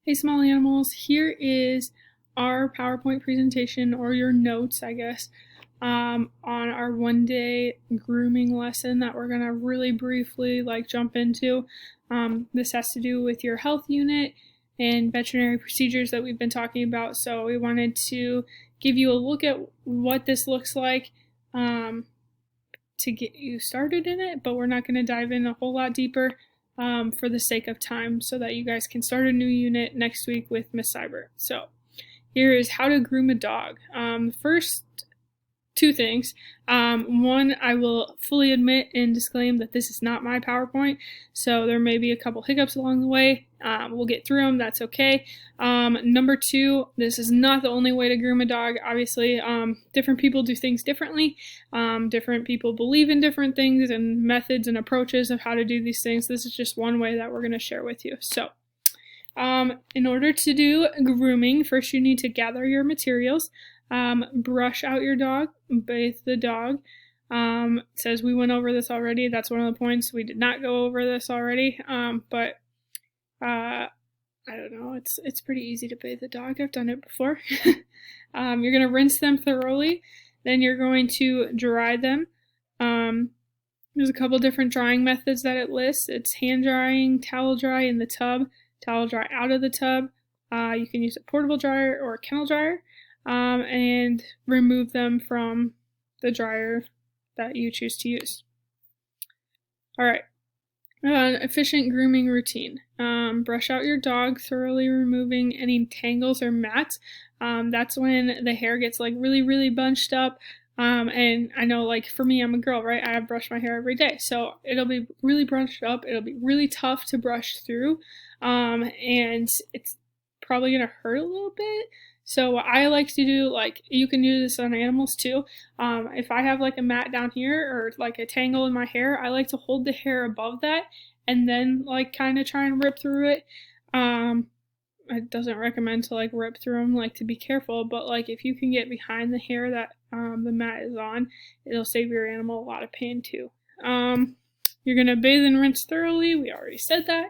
Hey small animals, here is our PowerPoint presentation, or your notes, I guess, on our 1-day grooming lesson that we're gonna really briefly jump into. This has to do with your health unit and veterinary procedures that we've been talking about. So we wanted to give you a look at what this looks like to get you started in it, but we're not going to dive in a whole lot deeper for the sake of time so that you guys can start a new unit next week with Miss Seibert. So here is how to groom a dog. First, two things. One, I will fully admit and disclaim that this is not my PowerPoint, so there may be a couple hiccups along the way. We'll get through them, that's okay. Number two, this is not the only way to groom a dog. Obviously, different people do things differently. Different people believe in different things and methods and approaches of how to do these things. This is just one way that we're going to share with you. So, in order to do grooming, first you need to gather your materials. Brush out your dog, bathe the dog. It says we went over this already. That's one of the points. We did not go over this already, but I don't know. It's pretty easy to bathe the dog. I've done it before. You're going to rinse them thoroughly. Then you're going to dry them. There's a couple different drying methods that it lists. It's hand drying, towel dry in the tub, towel dry out of the tub. You can use a portable dryer or a kennel dryer. And remove them from the dryer that you choose to use. Alright, efficient grooming routine. Brush out your dog, thoroughly removing any tangles or mats. That's when the hair gets really bunched up. And I know for me, I'm a girl, right? I brush my hair every day. So it'll be really bunched up. It'll be really tough to brush through. And it's probably going to hurt a little bit. So what I like to do, you can do this on animals too. If I have a mat down here or a tangle in my hair, I like to hold the hair above that and then kind of try and rip through it. It doesn't recommend to rip through them, to be careful, but if you can get behind the hair that the mat is on, it'll save your animal a lot of pain too. You're going to bathe and rinse thoroughly. We already said that.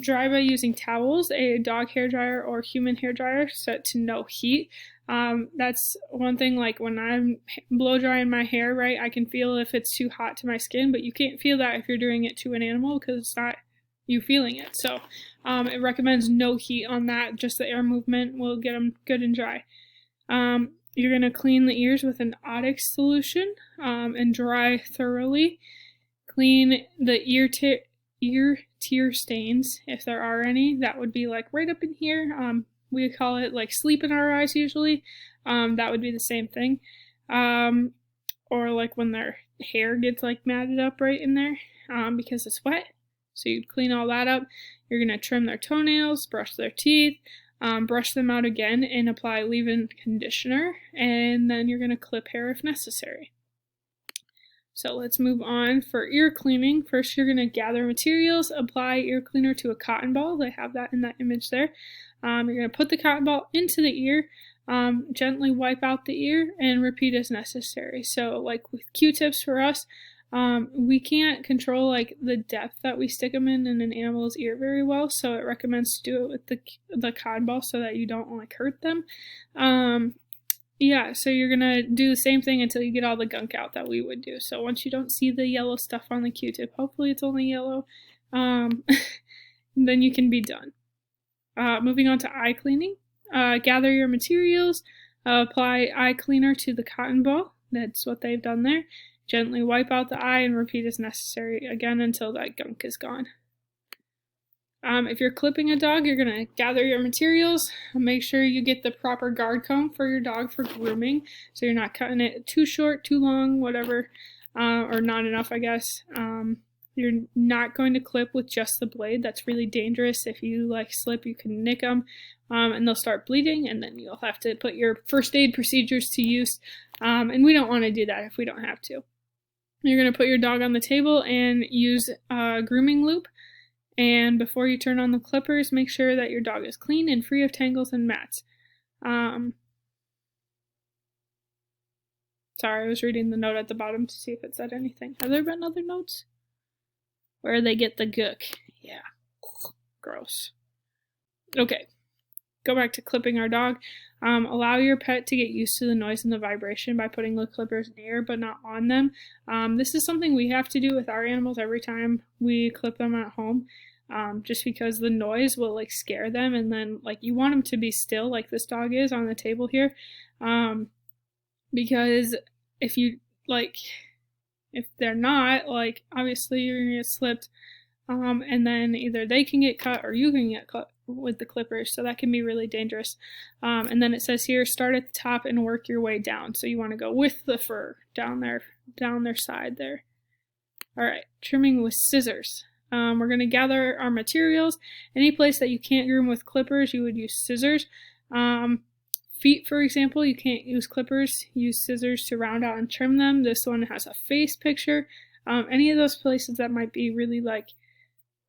Dry by using towels, a dog hair dryer or human hair dryer set to no heat. That's one thing, when I'm blow drying my hair, right, I can feel if it's too hot to my skin, but you can't feel that if you're doing it to an animal because it's not you feeling it. So it recommends no heat on that. Just the air movement will get them good and dry. You're going to clean the ears with an Odex solution and dry thoroughly. Clean the ear tear stains, if there are any. That would be right up in here. We call it sleep in our eyes usually. That would be the same thing. Or when their hair gets matted up right in there because it's wet. So you clean all that up. You're going to trim their toenails, brush their teeth, brush them out again, and apply leave-in conditioner. And then you're going to clip hair if necessary. So let's move on for ear cleaning. First, you're going to gather materials, apply ear cleaner to a cotton ball. They have that in that image there. You're going to put the cotton ball into the ear, gently wipe out the ear, and repeat as necessary. So with Q-tips for us, we can't control the depth that we stick them in an animal's ear very well, so it recommends to do it with the cotton ball so that you don't hurt them. Yeah, so you're going to do the same thing until you get all the gunk out that we would do. So once you don't see the yellow stuff on the Q-tip, hopefully it's only yellow, then you can be done. Moving on to eye cleaning. Gather your materials, apply eye cleaner to the cotton ball. That's what they've done there. Gently wipe out the eye and repeat as necessary again until that gunk is gone. If you're clipping a dog, you're going to gather your materials. Make sure you get the proper guard comb for your dog for grooming, so you're not cutting it too short, too long, whatever, or not enough, I guess. You're not going to clip with just the blade. That's really dangerous. If you slip, you can nick them, and they'll start bleeding, and then you'll have to put your first aid procedures to use, and we don't want to do that if we don't have to. You're going to put your dog on the table and use a grooming loop. And before you turn on the clippers, make sure that your dog is clean and free of tangles and mats. Sorry, I was reading the note at the bottom to see if it said anything. Have there been other notes? Where they get the gook. Yeah. Gross. Okay, go back to clipping our dog. Allow your pet to get used to the noise and the vibration by putting the clippers near but not on them. This is something we have to do with our animals every time we clip them at home, just because the noise will like scare them, and then like you want them to be still like this dog is on the table here, because if you like, if they're not, like obviously you're gonna get slipped, and then either they can get cut or you can get cut with the clippers, so that can be really dangerous. And then it says here, start at the top and work your way down. So you want to go with the fur down their side there. All right, trimming with scissors. We're going to gather our materials. Any place that you can't groom with clippers, you would use scissors. Feet, for example, you can't use clippers. Use scissors to round out and trim them. This one has a face picture. Any of those places that might be really like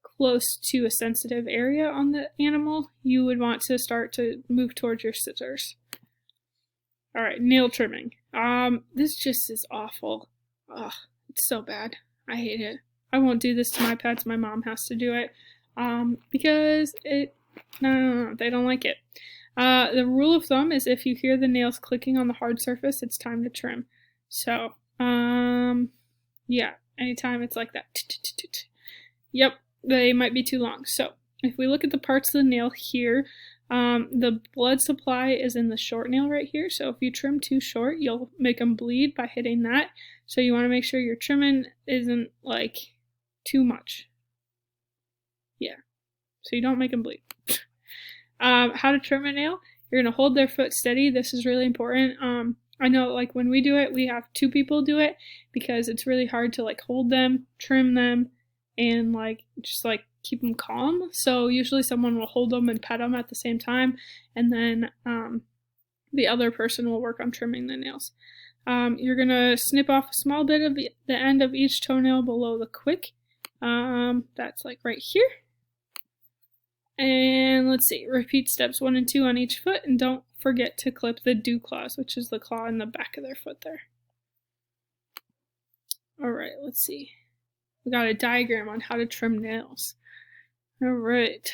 close to a sensitive area on the animal, you would want to start to move towards your scissors. All right, nail trimming. This just is awful. Ugh, it's so bad. I hate it. I won't do this to my pets. My mom has to do it, because no, they don't like it. The rule of thumb is if you hear the nails clicking on the hard surface, it's time to trim. So, yeah, anytime it's like that. Yep. They might be too long. So if we look at the parts of the nail here, the blood supply is in the short nail right here. So if you trim too short, you'll make them bleed by hitting that. So you want to make sure your trimming isn't like too much. Yeah. So you don't make them bleed. How to trim a nail. You're going to hold their foot steady. This is really important. I know like when we do it, we have 2 people do it because it's really hard to like hold them, trim them, and like just like keep them calm. So usually someone will hold them and pet them at the same time, and then the other person will work on trimming the nails. You're gonna snip off a small bit of the end of each toenail below the quick. That's like right here. And let's see, repeat steps 1 and 2 on each foot, and don't forget to clip the dew claws, which is the claw in the back of their foot there. All right, let's see. We got a diagram on how to trim nails. All right.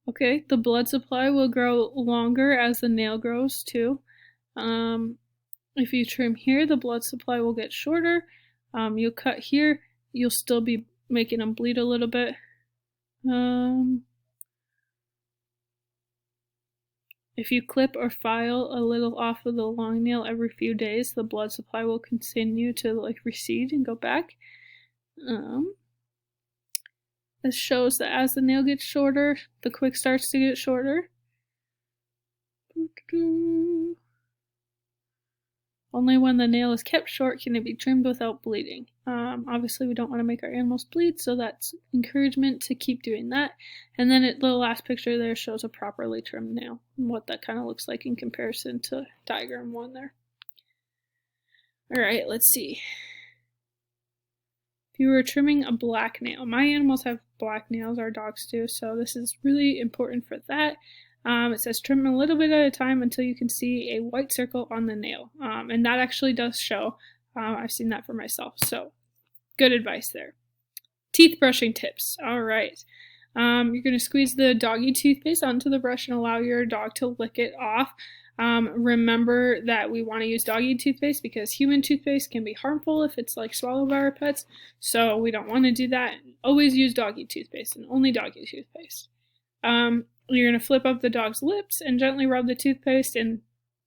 Okay, the blood supply will grow longer as the nail grows too. If you trim here, the blood supply will get shorter. You'll cut here, you'll still be making them bleed a little bit. If you clip or file a little off of the long nail every few days, the blood supply will continue to like recede and go back. This shows that as the nail gets shorter, the quick starts to get shorter. Only when the nail is kept short can it be trimmed without bleeding. Obviously, we don't want to make our animals bleed, so that's encouragement to keep doing that. And then the last picture there shows a properly trimmed nail and what that kind of looks like in comparison to diagram 1 there. All right, let's see. If you were trimming a black nail, my animals have black nails, our dogs do, so this is really important for that. It says trim a little bit at a time until you can see a white circle on the nail. And that actually does show. I've seen that for myself. So good advice there. Teeth brushing tips. All right. You're going to squeeze the doggy toothpaste onto the brush and allow your dog to lick it off. Remember that we want to use doggy toothpaste because human toothpaste can be harmful if it's like swallowed by our pets. So we don't want to do that. Always use doggy toothpaste and only doggy toothpaste. You're going to flip up the dog's lips and gently rub the toothpaste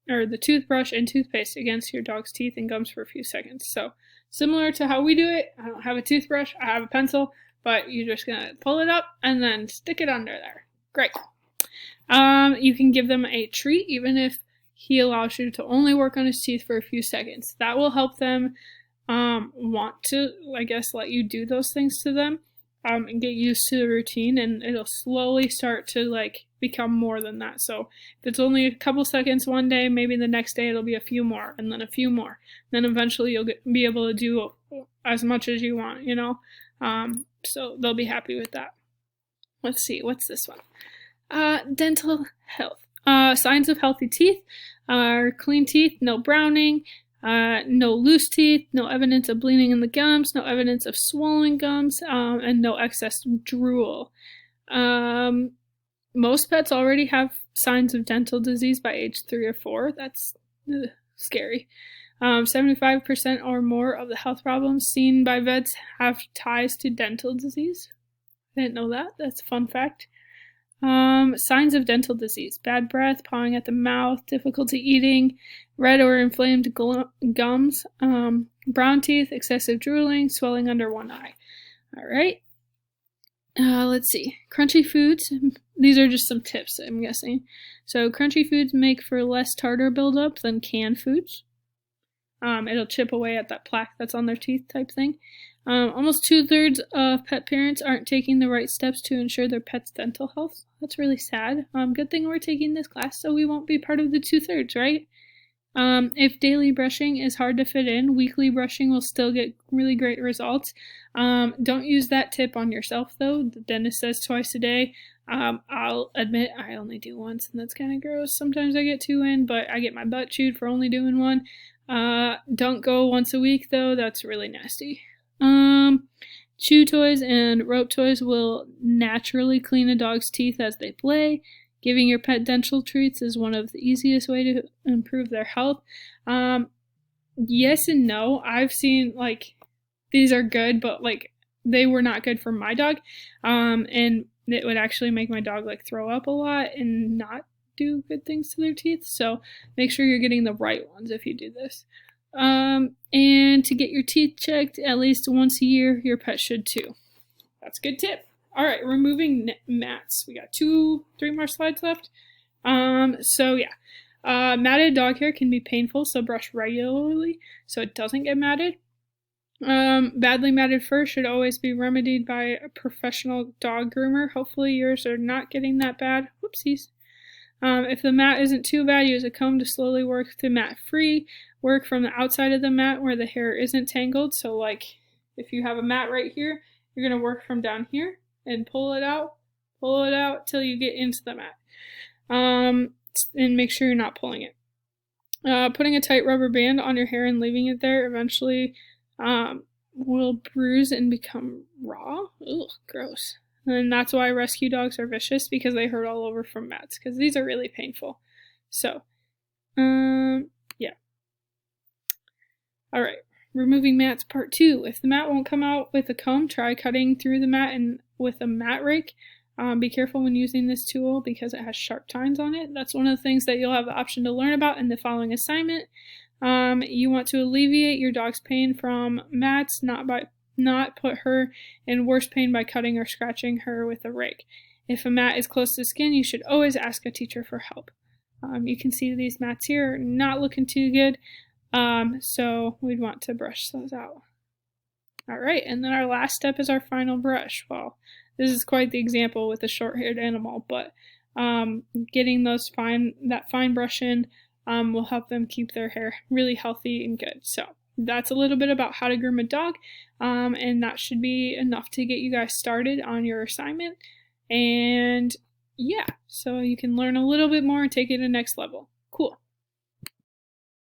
or the toothbrush and toothpaste against your dog's teeth and gums for a few seconds. So similar to how we do it, I don't have a toothbrush, I have a pencil, but you're just going to pull it up and then stick it under there. Great. You can give them a treat even if he allows you to only work on his teeth for a few seconds. That will help them want to, I guess, let you do those things to them. And get used to the routine, and it'll slowly start to like become more than that. So if it's only a couple seconds one day, maybe the next day it'll be a few more, and then a few more. Then eventually you'll be able to do as much as you want, you know? So they'll be happy with that. Let's see, what's this one? Dental health. Signs of healthy teeth are clean teeth, no browning, no loose teeth, no evidence of bleeding in the gums, no evidence of swollen gums, and no excess drool. Most pets already have signs of dental disease by age 3 or 4. That's scary. 75% or more of the health problems seen by vets have ties to dental disease. I didn't know that. That's a fun fact. Signs of dental disease: bad breath, pawing at the mouth, difficulty eating, red or inflamed gums, brown teeth, excessive drooling, swelling under one eye. All right. Let's see. Crunchy foods. These are just some tips, I'm guessing. So crunchy foods make for less tartar buildup than canned foods. It'll chip away at that plaque that's on their teeth type thing. Almost 2/3 of pet parents aren't taking the right steps to ensure their pet's dental health. That's really sad. Good thing we're taking this class so we won't be part of the 2/3, right? If daily brushing is hard to fit in, weekly brushing will still get really great results. Don't use that tip on yourself, though. The dentist says twice a day. I'll admit I only do once, and that's kind of gross. Sometimes I get 2 in, but I get my butt chewed for only doing 1. Don't go once a week, though. That's really nasty. Chew toys and rope toys will naturally clean a dog's teeth as they play. Giving your pet dental treats is one of the easiest way to improve their health. Yes and no. I've seen, like, these are good, but, like, they were not good for my dog. And it would actually make my dog, like, throw up a lot and not do good things to their teeth. So make sure you're getting the right ones if you do this. And to get your teeth checked at least once a year, your pet should too. That's a good tip. All right, removing mats. We got 3 more slides left. Matted dog hair can be painful, so brush regularly so it doesn't get matted. Badly matted fur should always be remedied by a professional dog groomer. Hopefully yours are not getting that bad. Whoopsies. If the mat isn't too bad, use a comb to slowly work the mat free. Work from the outside of the mat where the hair isn't tangled. So, like, if you have a mat right here, you're going to work from down here and pull it out till you get into the mat. And make sure you're not pulling it. Putting a tight rubber band on your hair and leaving it there eventually will bruise and become raw. Ugh, gross. And that's why rescue dogs are vicious, because they hurt all over from mats, because these are really painful. So, yeah. All right. Removing mats part 2. If the mat won't come out with a comb, try cutting through the mat and with a mat rake. Be careful when using this tool because it has sharp tines on it. That's one of the things that you'll have the option to learn about in the following assignment. You want to alleviate your dog's pain from mats, not put her in worse pain by cutting or scratching her with a rake. If a mat is close to the skin, you should always ask a teacher for help. You can see these mats here are not looking too good, so we'd want to brush those out. All right, and then our last step is our final brush. Well, this is quite the example with a short-haired animal, but getting that fine brush in will help them keep their hair really healthy and good. So that's a little bit about how to groom a dog, and that should be enough to get you guys started on your assignment. And yeah, so you can learn a little bit more and take it to the next level.